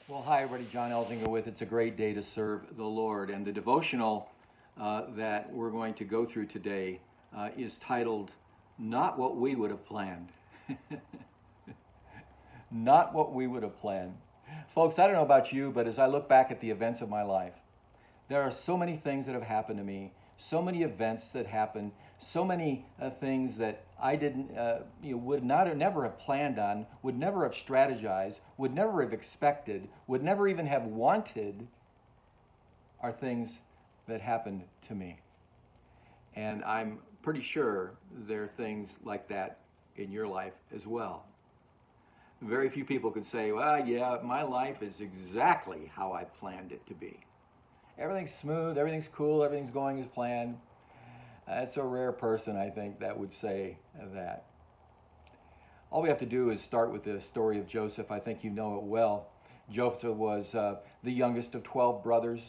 Well, hi, everybody. John Elzinger with It's a Great Day to Serve the Lord. And the devotional that we're going to go through today is titled, Not What We Would Have Planned. Not what we would have planned. Folks, I don't know about you, but as I look back at the events of my life, there are so many things that have happened to me, so many events that happened, so many things that I didn't, would not have never have planned on, would never have strategized, would never have expected, would never even have wanted, are things that happened to me. And I'm pretty sure there are things like that in your life as well. Very few people can say, well, yeah, my life is exactly how I planned it to be. Everything's smooth, everything's cool, everything's going as planned. It's a rare person, I think, that would say that. All we have to do is start with the story of Joseph. I think you know it well. Joseph was the youngest of 12 brothers.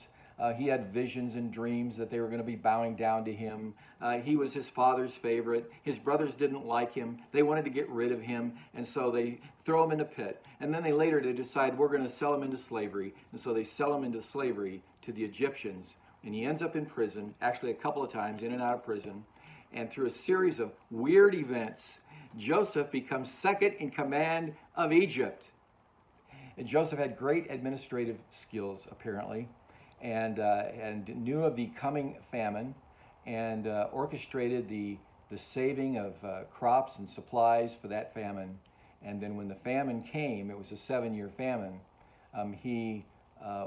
He had visions and dreams that they were going to be bowing down to him. He was his father's favorite. His brothers didn't like him. They wanted to get rid of him, and so they throw him in a pit. And then they decide we're going to sell him into slavery. And so they sell him into slavery to the Egyptians. And he ends up in prison, actually a couple of times in and out of prison. And through a series of weird events, Joseph becomes second in command of Egypt. And Joseph had great administrative skills, apparently, and knew of the coming famine, and orchestrated the saving of crops and supplies for that famine. And then when the famine came, it was a 7-year famine, he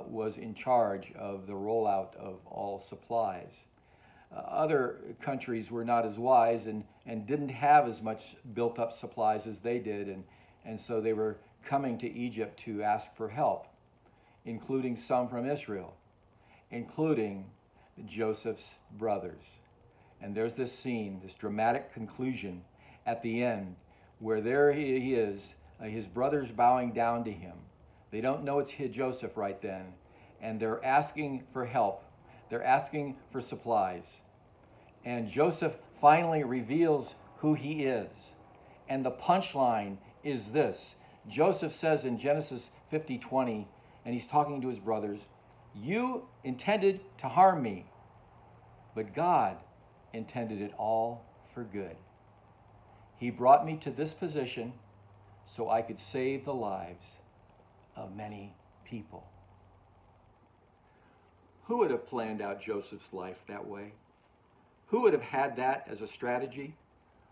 was in charge of the rollout of all supplies. Other countries were not as wise and didn't have as much built up supplies as they did, and so they were coming to Egypt to ask for help, including some from Israel, including Joseph's brothers. And there's this scene, this dramatic conclusion at the end, where there he is, his brothers bowing down to him. They don't know it's Joseph right then, and they're asking for help. They're asking for supplies. And Joseph finally reveals who he is. And the punchline is this. Joseph says in Genesis 50:20, and he's talking to his brothers, "You intended to harm me, but God intended it all for good. He brought me to this position so I could save the lives of many people." Who would have planned out Joseph's life that way? Who would have had that as a strategy?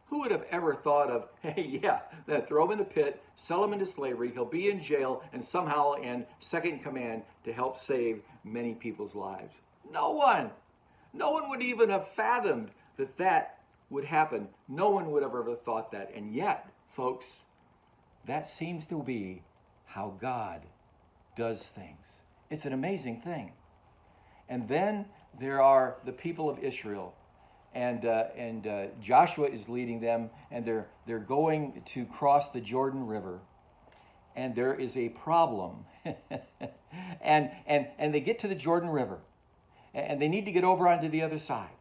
Who would have ever thought of, hey, yeah, throw him in a pit, sell him into slavery, he'll be in jail, and somehow in second in command to help save many people's lives? No one. No one would even have fathomed that that would happen. No one would have ever thought that. And yet, folks, that seems to be how God does things. It's an amazing thing. And then there are the people of Israel, and Joshua is leading them, and they're going to cross the Jordan River, and there is a problem. and they get to the Jordan River, and they need to get over onto the other side.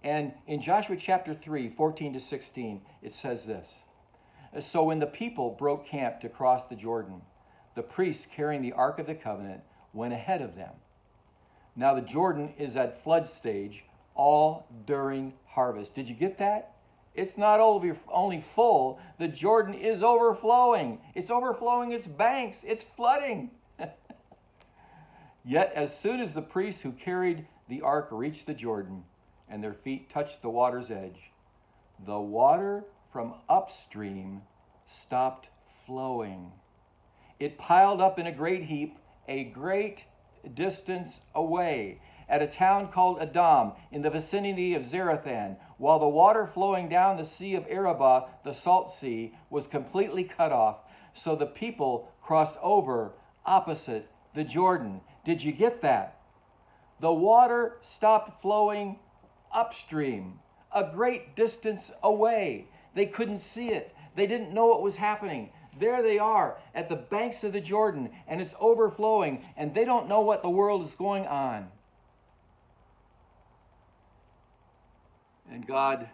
And in Joshua chapter 3, 14-16, it says this. So when the people broke camp to cross the Jordan, the priests carrying the Ark of the Covenant went ahead of them. Now the Jordan is at flood stage all during harvest. Did you get that? It's not only full, the Jordan is overflowing. It's overflowing its banks. It's flooding. Yet as soon as the priests who carried the ark reached the Jordan and their feet touched the water's edge, the water from upstream stopped flowing. It piled up in a great heap, a great distance away, at a town called Adam, in the vicinity of Zarethan, while the water flowing down the Sea of Arabah, the Salt Sea, was completely cut off. So the people crossed over opposite the Jordan. Did you get that? The water stopped flowing upstream, a great distance away. They couldn't see it. They didn't know what was happening. There they are at the banks of the Jordan, and it's overflowing, and they don't know what the world is going on. And God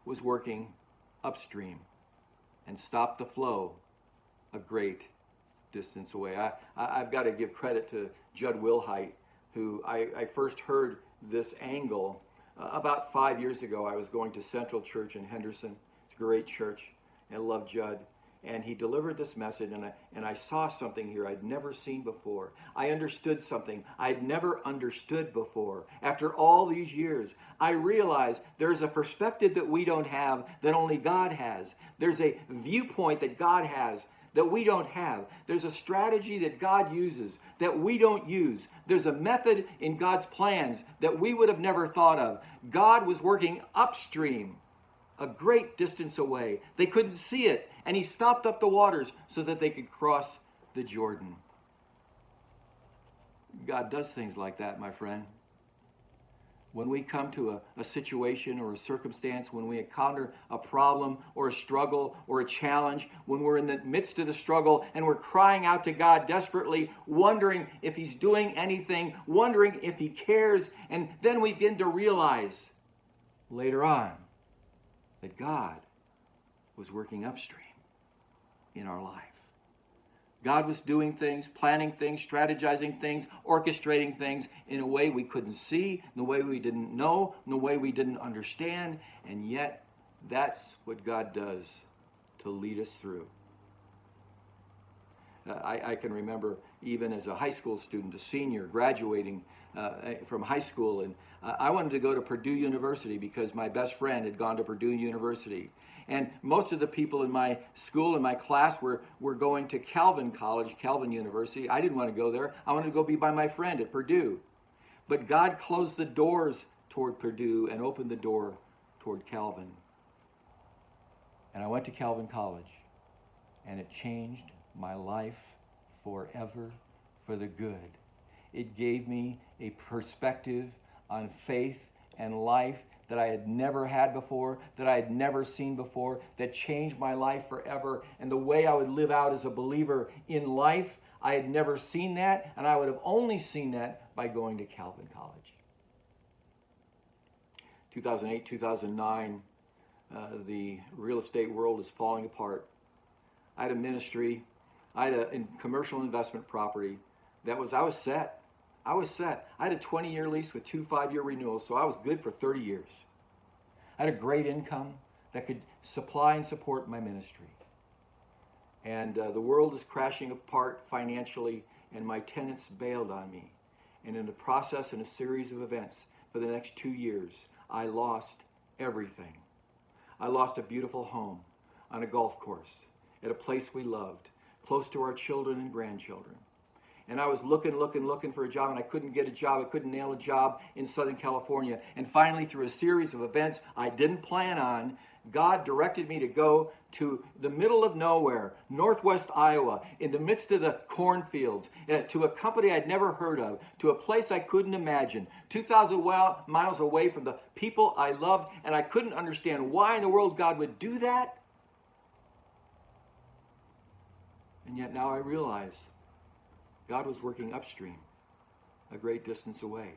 was working upstream and stopped the flow a great distance away. I've got to give credit to Judd Wilhite, who I first heard this angle about 5 years ago. I was going to Central Church in Henderson. It's a great church. I love Judd. And he delivered this message, and I saw something here I'd never seen before. I understood something I'd never understood before. After all these years, I realized there's a perspective that we don't have that only God has. There's a viewpoint that God has that we don't have. There's a strategy that God uses that we don't use. There's a method in God's plans that we would have never thought of. God was working upstream, a great distance away. They couldn't see it, and he stopped up the waters so that they could cross the Jordan. God does things like that, my friend. When we come to a situation or a circumstance, when we encounter a problem or a struggle or a challenge, when we're in the midst of the struggle and we're crying out to God desperately, wondering if he's doing anything, wondering if he cares, and then we begin to realize later on that God was working upstream in our life. God was doing things, planning things, strategizing things, orchestrating things in a way we couldn't see, in a way we didn't know, in a way we didn't understand, and yet that's what God does to lead us through. I can remember even as a high school student, a senior, graduating from high school, and I wanted to go to Purdue University because my best friend had gone to Purdue University. And most of the people in my school, in my class, were going to Calvin College, Calvin University. I didn't want to go there. I wanted to go be by my friend at Purdue. But God closed the doors toward Purdue and opened the door toward Calvin. And I went to Calvin College, and it changed my life forever for the good. It gave me a perspective on faith and life that I had never had before, that I had never seen before, that changed my life forever. And the way I would live out as a believer in life, I had never seen that, and I would have only seen that by going to Calvin College. 2008, 2009, the real estate world is falling apart. I had a ministry, I had a commercial investment property I was set. I had a 20-year lease with 2 5-year renewals, so I was good for 30 years. I had a great income that could supply and support my ministry. And the world is crashing apart financially, and my tenants bailed on me. And in the process, in a series of events for the next 2 years, I lost everything. I lost a beautiful home on a golf course at a place we loved, close to our children and grandchildren. And I was looking for a job, and I couldn't get a job. I couldn't nail a job in Southern California. And finally, through a series of events I didn't plan on, God directed me to go to the middle of nowhere, northwest Iowa, in the midst of the cornfields, to a company I'd never heard of, to a place I couldn't imagine, 2,000 miles away from the people I loved, and I couldn't understand why in the world God would do that. And yet now I realize God was working upstream, a great distance away,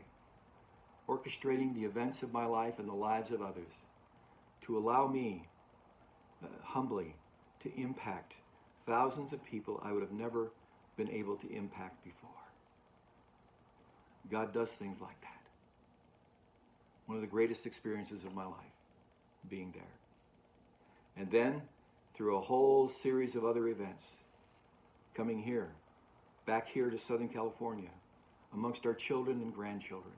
orchestrating the events of my life and the lives of others to allow me humbly to impact thousands of people I would have never been able to impact before. God does things like that. One of the greatest experiences of my life, being there. And then, through a whole series of other events, coming here, back here to Southern California, amongst our children and grandchildren.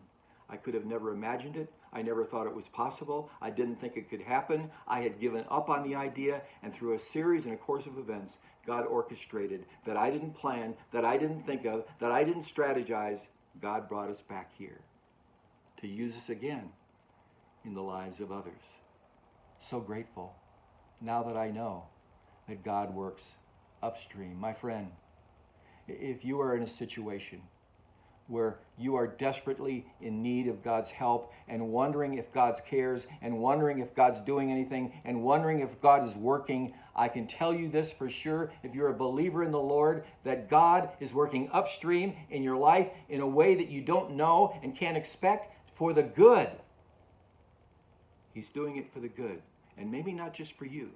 I could have never imagined it. I never thought it was possible. I didn't think it could happen. I had given up on the idea, and through a series and a course of events, God orchestrated that I didn't plan, that I didn't think of, that I didn't strategize. God brought us back here to use us again in the lives of others. So grateful now that I know that God works upstream. My friend, if you are in a situation where you are desperately in need of God's help and wondering if God cares and wondering if God's doing anything and wondering if God is working, I can tell you this for sure, if you're a believer in the Lord, that God is working upstream in your life in a way that you don't know and can't expect, for the good. He's doing it for the good. And maybe not just for you,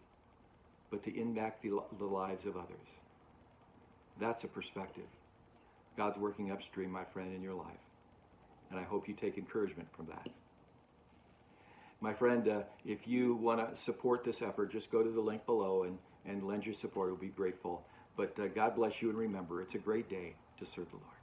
but to impact the lives of others. That's a perspective. God's working upstream, my friend, in your life. And I hope you take encouragement from that. My friend, if you want to support this effort, just go to the link below and lend your support. We'll be grateful. But God bless you, and remember, it's a great day to serve the Lord.